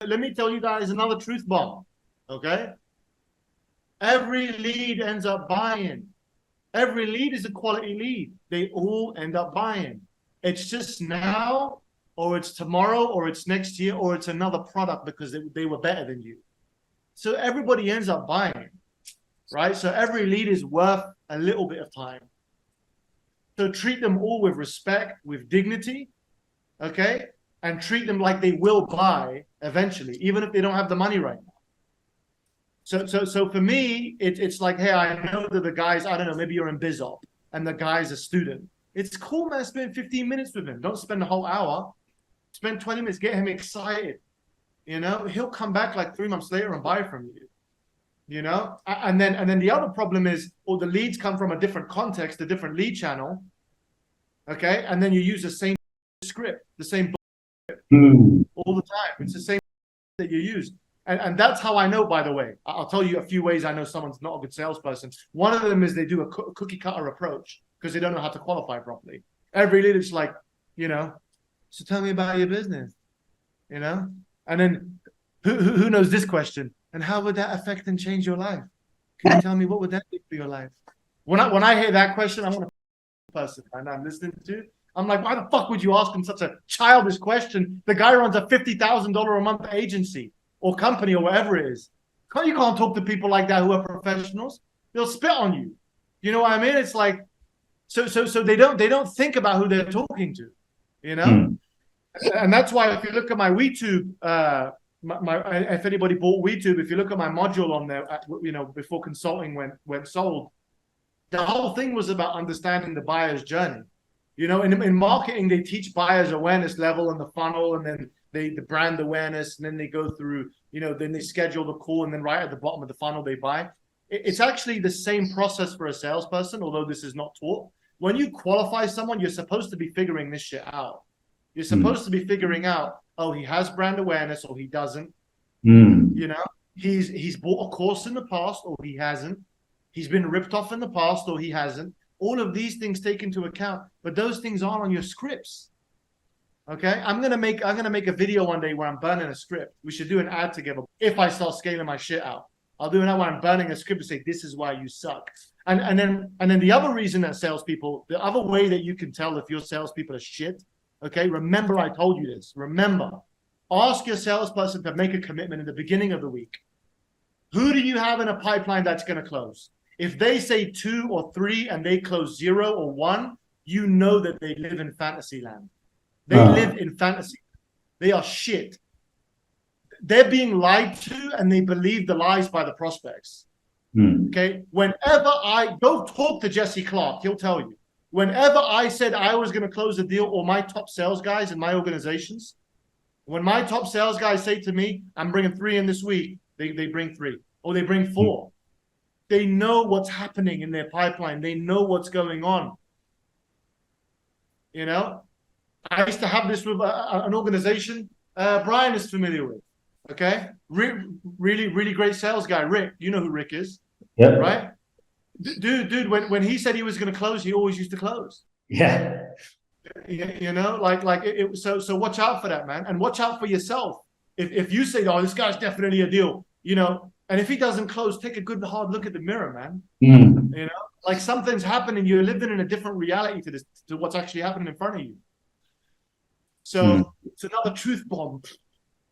Let me tell you guys another truth bomb. Okay. Every lead ends up buying. Every lead is a quality lead. They all end up buying. It's just now, or it's tomorrow, or it's next year, or it's another product because they were better than you. So everybody ends up buying, right? So every lead is worth a little bit of time. So treat them all with respect, with dignity, okay? And treat them like they will buy eventually, even if they don't have the money right now. So for me, it's like, hey, I know that the guy's, I don't know, maybe you're in BizOp and the guy's a student. It's cool, man. Spend 15 minutes with him. Don't spend the whole hour. Spend 20 minutes. Get him excited. You know, he'll come back like 3 months later and buy from you. You know, and then the other problem is, all the leads come from a different context, a different lead channel. Okay, and then you use the same script, the same all the time. It's the same that you use. And that's how I know, by the way. I'll tell you a few ways I know someone's not a good salesperson. One of them is they do a cookie cutter approach because they don't know how to qualify properly. Every lead is like, you know, so tell me about your business, you know? And then who knows this question? And how would that affect and change your life? Can you tell me what would that do for your life? When I hear that question, I'm a person and I'm listening to. I'm like, why the fuck would you ask him such a childish question? The guy runs a $50,000 a month agency or company or whatever it is. You can't talk to people like that who are professionals. They'll spit on you. You know what I mean? It's like, so they don't think about who they're talking to, you know? And that's why if you look at my WeTube, if anybody bought WeTube, if you look at my module on there, you know, before consulting went sold, the whole thing was about understanding the buyer's journey. You know, in marketing, they teach buyer's awareness level and the funnel, and then the brand awareness, and then they go through, you know, then they schedule the call, and then right at the bottom of the funnel, they buy. It's actually the same process for a salesperson, although this is not taught. When you qualify someone, you're supposed to be figuring this shit out. You're supposed to be figuring out, oh, he has brand awareness or he doesn't. You know, he's bought a course in the past or he hasn't. He's been ripped off in the past or he hasn't. All of these things take into account, but those things aren't on your scripts. Okay, I'm gonna make a video one day where I'm burning a script. We should do an ad together. If I start scaling my shit out, I'll do an ad where I'm burning a script and say, this is why you suck. And then the other reason that salespeople, the other way that you can tell if your salespeople are shit. Okay, remember I told you this. Remember, ask your salesperson to make a commitment in the beginning of the week. Who do you have in a pipeline that's going to close? If they say 2 or 3 and they close 0 or 1, you know that they live in fantasy land. They live in fantasy. They are shit. They're being lied to and they believe the lies by the prospects. Okay, whenever I go talk to Jesse Clark, he'll tell you. Whenever I said I was going to close a deal, or my top sales guys in my organizations, when my top sales guys say to me, I'm bringing 3 in this week, they bring 3 or they bring 4. They know what's happening in their pipeline. They know what's going on. You know, I used to have this with an organization Brian is familiar with. Okay, really great sales guy, Rick. You know who Rick is, right? Dude, when he said he was going to close, he always used to close. Yeah. You know, so watch out for that, man. And watch out for yourself. If you say, oh, this guy's definitely a deal, you know, and if he doesn't close, take a good hard look at the mirror, man. You know, like something's happening. You're living in a different reality to what's actually happening in front of you. So it's another truth bomb.